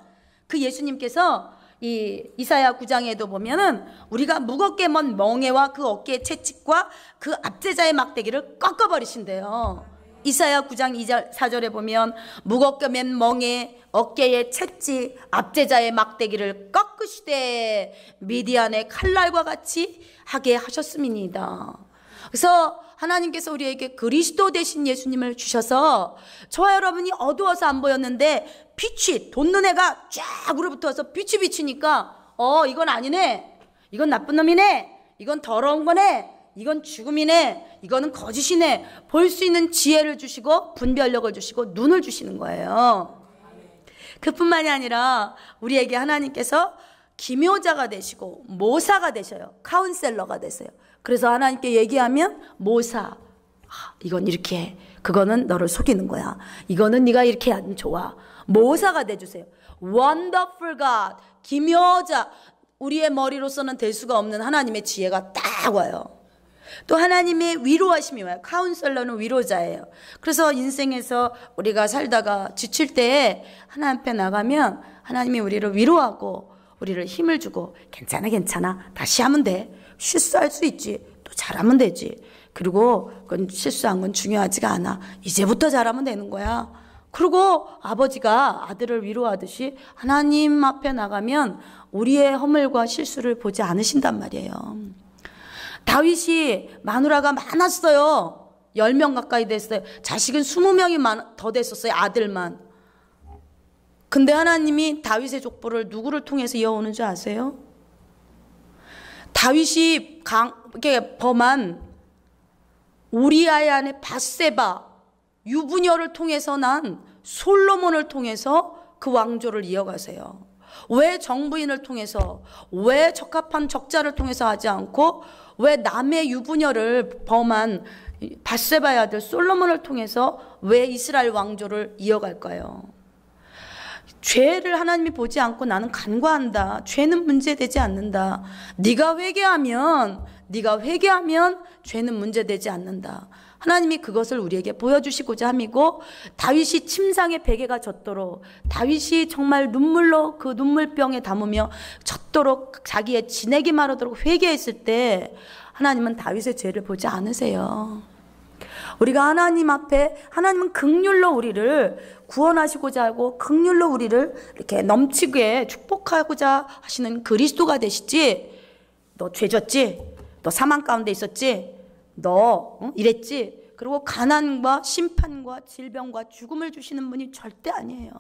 그 예수님께서 이 이사야 9장에도 보면은 우리가 무겁게 먼 멍에와 그 어깨의 채찍과 그 압제자의 막대기를 꺾어버리신대요. 이사야 9장 2절 4절에 보면 무겁게 맨 멍에 어깨의 채찍 압제자의 막대기를 꺾으시되 미디안의 칼날과 같이 하게 하셨음이니이다. 그래서 하나님께서 우리에게 그리스도 되신 예수님을 주셔서 저와 여러분이 어두워서 안 보였는데 빛이 돋는 해가 쫙 우러붙어서 빛이 비치니까 이건 아니네, 이건 나쁜 놈이네, 이건 더러운 거네, 이건 죽음이네, 이거는 거짓이네, 볼 수 있는 지혜를 주시고 분별력을 주시고 눈을 주시는 거예요. 그뿐만이 아니라 우리에게 하나님께서 기묘자가 되시고 모사가 되셔요. 카운셀러가 되세요. 그래서 하나님께 얘기하면 모사, 이건 이렇게 해, 그거는 너를 속이는 거야, 이거는 네가 이렇게 안 좋아, 모사가 돼주세요. Wonderful God, 기묘자, 우리의 머리로서는 될 수가 없는 하나님의 지혜가 딱 와요. 또 하나님의 위로하심이 와요. 카운셀러는 위로자예요. 그래서 인생에서 우리가 살다가 지칠 때 하나님 앞에 나가면 하나님이 우리를 위로하고 우리를 힘을 주고 괜찮아 괜찮아, 다시 하면 돼, 실수할 수 있지, 또 잘하면 되지, 그리고 그건 실수한 건 중요하지가 않아, 이제부터 잘하면 되는 거야. 그리고 아버지가 아들을 위로하듯이 하나님 앞에 나가면 우리의 허물과 실수를 보지 않으신단 말이에요. 다윗이 마누라가 많았어요. 10명 가까이 됐어요. 자식은 20명이 더 됐었어요. 아들만. 근데 하나님이 다윗의 족보를 누구를 통해서 이어오는 줄 아세요? 다윗이 범한 우리아의 아내 밧세바, 유부녀를 통해서 난 솔로몬을 통해서 그 왕조를 이어가세요. 왜 정부인을 통해서, 왜 적합한 적자를 통해서 하지 않고 왜 남의 유부녀를 범한 밧세바의 아들 솔로몬을 통해서 왜 이스라엘 왕조를 이어갈까요? 죄를 하나님이 보지 않고 나는 간과한다, 죄는 문제되지 않는다, 네가 회개하면 죄는 문제되지 않는다, 하나님이 그것을 우리에게 보여주시고자 함이고, 다윗이 침상에 베개가 젖도록, 다윗이 정말 눈물로 그 눈물병에 담으며 젖도록 자기의 진액이 마르도록 회개했을 때 하나님은 다윗의 죄를 보지 않으세요. 우리가 하나님 앞에, 하나님은 긍휼로 우리를 구원하시고자 하고 긍휼로 우리를 이렇게 넘치게 축복하고자 하시는 그리스도가 되시지, 너 죄 졌지, 너 사망 가운데 있었지, 너 이랬지, 그리고 가난과 심판과 질병과 죽음을 주시는 분이 절대 아니에요.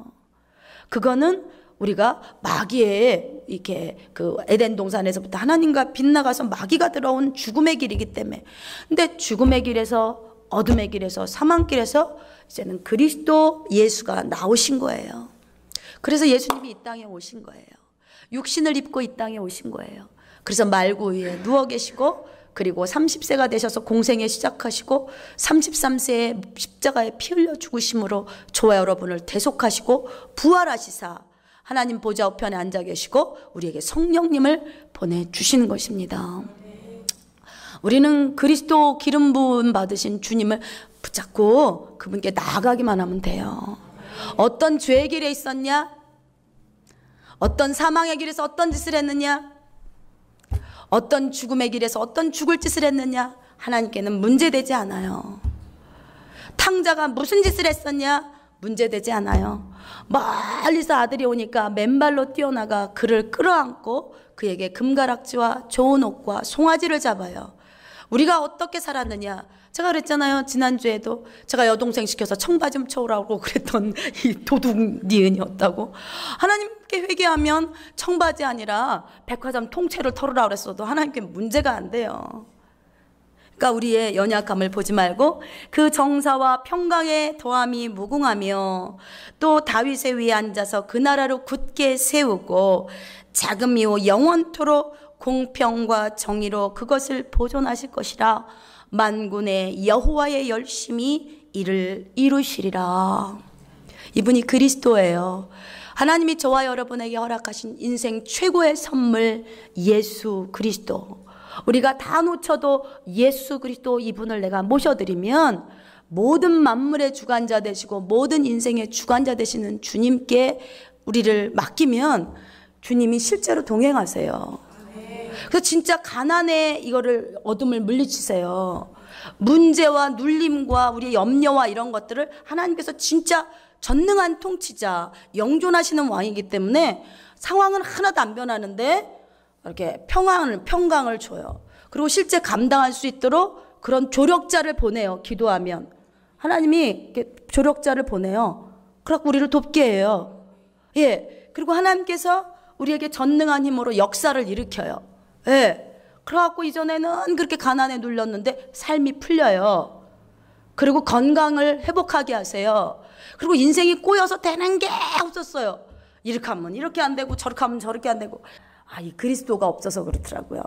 그거는 우리가 마귀의 이렇게 그 에덴 동산에서부터 하나님과 빗나가서 마귀가 들어온 죽음의 길이기 때문에. 근데 죽음의 길에서, 어둠의 길에서, 사망 길에서 이제는 그리스도 예수가 나오신 거예요. 그래서 예수님이 이 땅에 오신 거예요. 육신을 입고 이 땅에 오신 거예요. 그래서 말구 위에 누워 계시고, 그리고 30세가 되셔서 공생에 시작하시고 33세에 십자가에 피 흘려 죽으심으로 저와 여러분을 대속하시고 부활하시사 하나님 보좌 우편에 앉아 계시고 우리에게 성령님을 보내주시는 것입니다. 우리는 그리스도 기름 부음 받으신 주님을 붙잡고 그분께 나아가기만 하면 돼요. 어떤 죄의 길에 있었냐? 어떤 사망의 길에서 어떤 짓을 했느냐? 어떤 죽음의 길에서 어떤 죽을 짓을 했느냐? 하나님께는 문제되지 않아요. 탕자가 무슨 짓을 했었냐? 문제되지 않아요. 멀리서 아들이 오니까 맨발로 뛰어나가 그를 끌어안고 그에게 금가락지와 좋은 옷과 송아지를 잡아요. 우리가 어떻게 살았느냐? 제가 그랬잖아요. 지난주에도 제가 여동생 시켜서 청바지 좀 쳐오라고 그랬던 이 도둑 니은이었다고. 하나님께 회개하면 청바지 아니라 백화점 통째를 털으라고 그랬어도 하나님께 문제가 안 돼요. 그러니까 우리의 연약함을 보지 말고 그 정사와 평강의 더함이 무궁하며 또 다윗의 위에 앉아서 그 나라를 굳게 세우고 자금 이후 영원토록 공평과 정의로 그것을 보존하실 것이라. 만군의 여호와의 열심히 이를 이루시리라. 이분이 그리스도예요. 하나님이 저와 여러분에게 허락하신 인생 최고의 선물 예수 그리스도. 우리가 다 놓쳐도 예수 그리스도 이분을 내가 모셔드리면 모든 만물의 주관자 되시고 모든 인생의 주관자 되시는 주님께 우리를 맡기면 주님이 실제로 동행하세요. 그래서 진짜 가난의 이거를 어둠을 물리치세요. 문제와 눌림과 우리의 염려와 이런 것들을 하나님께서 진짜 전능한 통치자, 영존하시는 왕이기 때문에 상황은 하나도 안 변하는데 이렇게 평강을 줘요. 그리고 실제 감당할 수 있도록 그런 조력자를 보내요. 기도하면 하나님이 이렇게 조력자를 보내요. 그래서 우리를 돕게 해요. 예. 그리고 하나님께서 우리에게 전능한 힘으로 역사를 일으켜요. 예. 그래갖고 이전에는 그렇게 가난에 눌렸는데 삶이 풀려요. 그리고 건강을 회복하게 하세요. 그리고 인생이 꼬여서 되는 게 없었어요. 이렇게 하면 이렇게 안 되고 저렇게 하면 저렇게 안 되고. 이 그리스도가 없어서 그렇더라고요.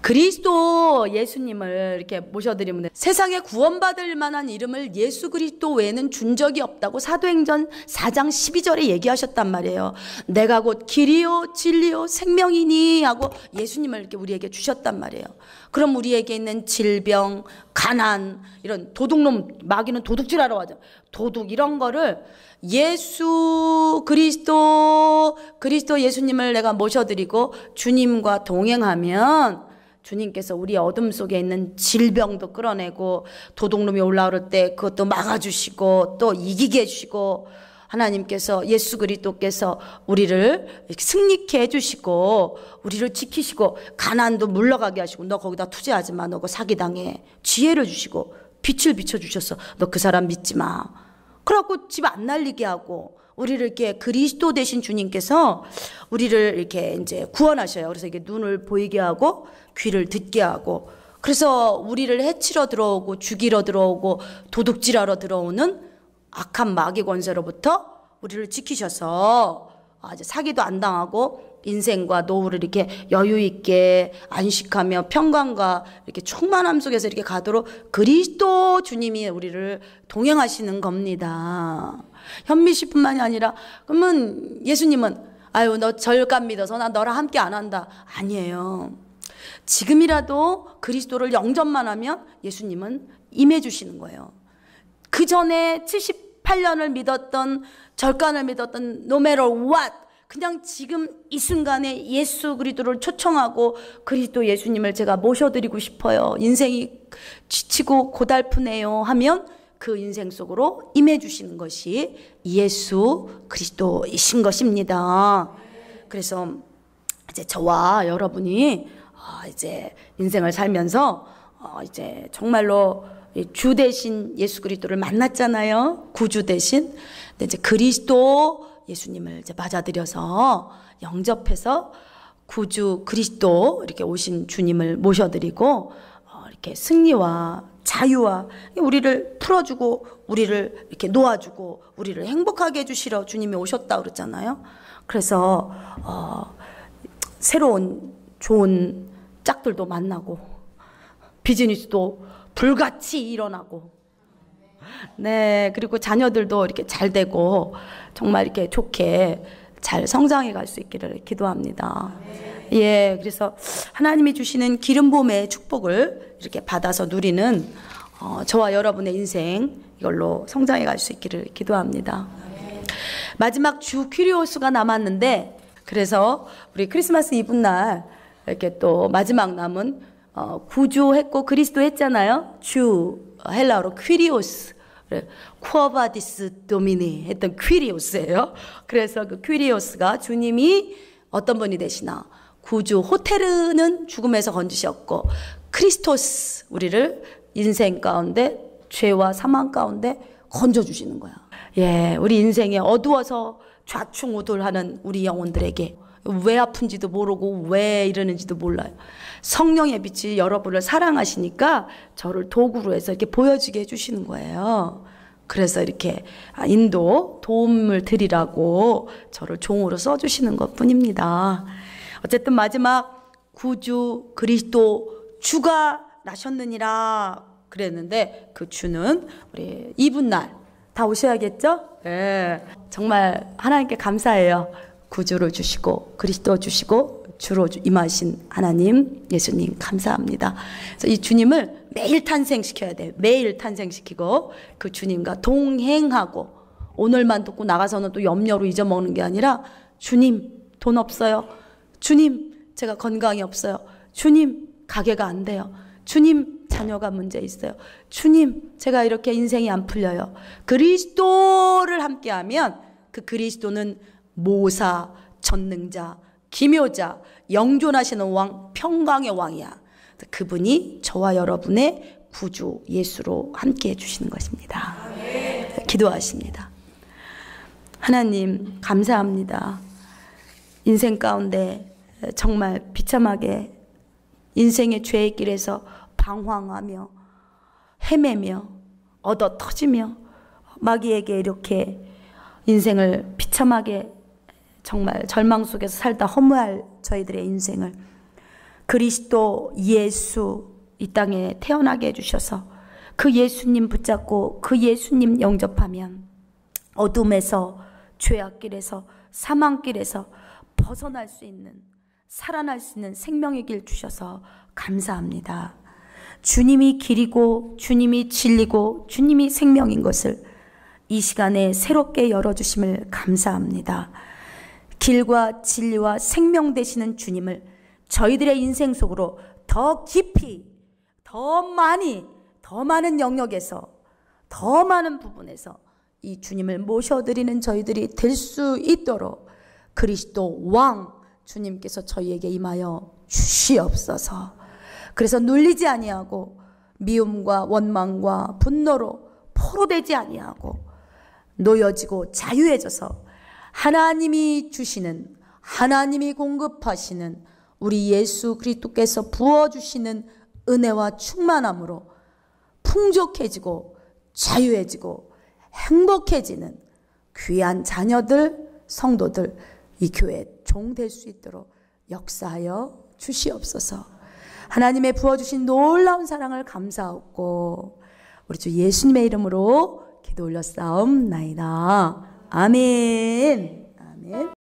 그리스도 예수님을 이렇게 모셔드리면 세상에 구원받을 만한 이름을 예수 그리스도 외에는 준 적이 없다고 사도행전 4장 12절에 얘기하셨단 말이에요. 내가 곧 길이요 진리요 생명이니 하고 예수님을 이렇게 우리에게 주셨단 말이에요. 그럼 우리에게 있는 질병, 가난, 이런 도둑놈, 마귀는 도둑질하러 가죠. 도둑 이런 거를 예수 그리스도 예수님을 내가 모셔드리고 주님과 동행하면 주님께서 우리 어둠 속에 있는 질병도 끌어내고 도둑놈이 올라올 때 그것도 막아주시고 또 이기게 해주시고 하나님께서 예수 그리스도께서 우리를 승리케 해주시고 우리를 지키시고 가난도 물러가게 하시고 너 거기다 투자하지 마. 너 그거 사기당해. 지혜를 주시고 빛을 비춰주셨어. 너 그 사람 믿지 마. 그래갖고 집 안 날리게 하고 우리를 이렇게 그리스도 되신 주님께서 우리를 이렇게 이제 구원하셔요. 그래서 이게 눈을 보이게 하고 귀를 듣게 하고 그래서 우리를 해치러 들어오고 죽이러 들어오고 도둑질하러 들어오는 악한 마귀 권세로부터 우리를 지키셔서 이제 사기도 안 당하고 인생과 노후를 이렇게 여유 있게 안식하며 평강과 이렇게 충만함 속에서 이렇게 가도록 그리스도 주님이 우리를 동행하시는 겁니다. 현미 씨뿐만이 아니라 그러면 예수님은 아유 너 절간 믿어서 나 너랑 함께 안 한다. 아니에요. 지금이라도 그리스도를 영접만 하면 예수님은 임해 주시는 거예요. 그 전에 78년을 믿었던 절간을 믿었던 no matter what 그냥 지금 이 순간에 예수 그리스도를 초청하고 그리스도 예수님을 제가 모셔드리고 싶어요. 인생이 지치고 고달프네요 하면 그 인생 속으로 임해 주시는 것이 예수 그리스도이신 것입니다. 그래서 이제 저와 여러분이 이제 인생을 살면서 이제 정말로 주 대신 예수 그리스도를 만났잖아요. 구주 대신. 근데 이제 그리스도 예수님을 이제 맞아들여서 영접해서 구주 그리스도 이렇게 오신 주님을 모셔드리고 이렇게 승리와 자유와 우리를 풀어주고 우리를 이렇게 놓아주고 우리를 행복하게 해주시러 주님이 오셨다 그랬잖아요. 그래서 새로운 좋은 짝들도 만나고 비즈니스도 불같이 일어나고 네 그리고 자녀들도 이렇게 잘 되고 정말 이렇게 좋게 잘 성장해 갈 수 있기를 기도합니다. 예, 그래서 하나님이 주시는 기름 부음의 축복을 이렇게 받아서 누리는 저와 여러분의 인생 이걸로 성장해 갈 수 있기를 기도합니다. 마지막 주 퀴리오스가 남았는데 그래서 우리 크리스마스 이브날 이렇게 또 마지막 남은 구주했고 그리스도 했잖아요. 주, 헬라어로 퀴리오스, 쿠어바디스 도미니 했던 퀴리오스예요. 그래서 그 퀴리오스가 주님이 어떤 분이 되시나, 구주, 호테르는 죽음에서 건지셨고 크리스토스, 우리를 인생 가운데 죄와 사망 가운데 건져주시는 거야. 예, 우리 인생에 어두워서 좌충우돌하는 우리 영혼들에게 왜 아픈지도 모르고 왜 이러는지도 몰라요. 성령의 빛이 여러분을 사랑하시니까 저를 도구로 해서 이렇게 보여지게 해주시는 거예요. 그래서 이렇게 도움을 드리라고 저를 종으로 써주시는 것 뿐입니다. 어쨌든 마지막 구주 그리스도 주가 나셨느니라 그랬는데, 그 주는 우리 이분날 다 오셔야겠죠? 네. 정말 하나님께 감사해요. 구주를 주시고 그리스도 주시고 주로 임하신 하나님 예수님 감사합니다. 그래서 이 주님을 매일 탄생시켜야 돼요. 매일 탄생시키고 그 주님과 동행하고, 오늘만 듣고 나가서는 또 염려로 잊어먹는 게 아니라, 주님 돈 없어요, 주님 제가 건강이 없어요, 주님 가게가 안 돼요, 주님 자녀가 문제 있어요, 주님 제가 이렇게 인생이 안 풀려요. 그리스도를 함께하면 그 그리스도는 모사, 전능자, 기묘자, 영존하시는 왕, 평강의 왕이야. 그분이 저와 여러분의 구주 예수로 함께 해주시는 것입니다. 기도하십니다. 하나님 감사합니다. 인생 가운데 정말 비참하게 인생의 죄의 길에서 방황하며 헤매며 얻어 터지며 마귀에게 이렇게 인생을 비참하게 정말 절망 속에서 살다 허무할 저희들의 인생을 그리스도 예수 이 땅에 태어나게 해주셔서 그 예수님 붙잡고 그 예수님 영접하면 어둠에서, 죄악길에서, 사망길에서 벗어날 수 있는, 살아날 수 있는 생명의 길 주셔서 감사합니다. 주님이 길이고 주님이 진리고 주님이 생명인 것을 이 시간에 새롭게 열어주심을 감사합니다. 길과 진리와 생명 되시는 주님을 저희들의 인생 속으로 더 깊이, 더 많이, 더 많은 영역에서, 더 많은 부분에서 이 주님을 모셔드리는 저희들이 될 수 있도록 그리스도 왕 주님께서 저희에게 임하여 주시옵소서. 그래서 눌리지 아니하고 미움과 원망과 분노로 포로되지 아니하고 놓여지고 자유해져서 하나님이 주시는, 하나님이 공급하시는 우리 예수 그리스도께서 부어주시는 은혜와 충만함으로 풍족해지고 자유해지고 행복해지는 귀한 자녀들, 성도들, 이 교회 종 될 수 있도록 역사하여 주시옵소서. 하나님의 부어주신 놀라운 사랑을 감사하고 우리 주 예수님의 이름으로 기도 올렸사옵나이다. 아멘. 아멘.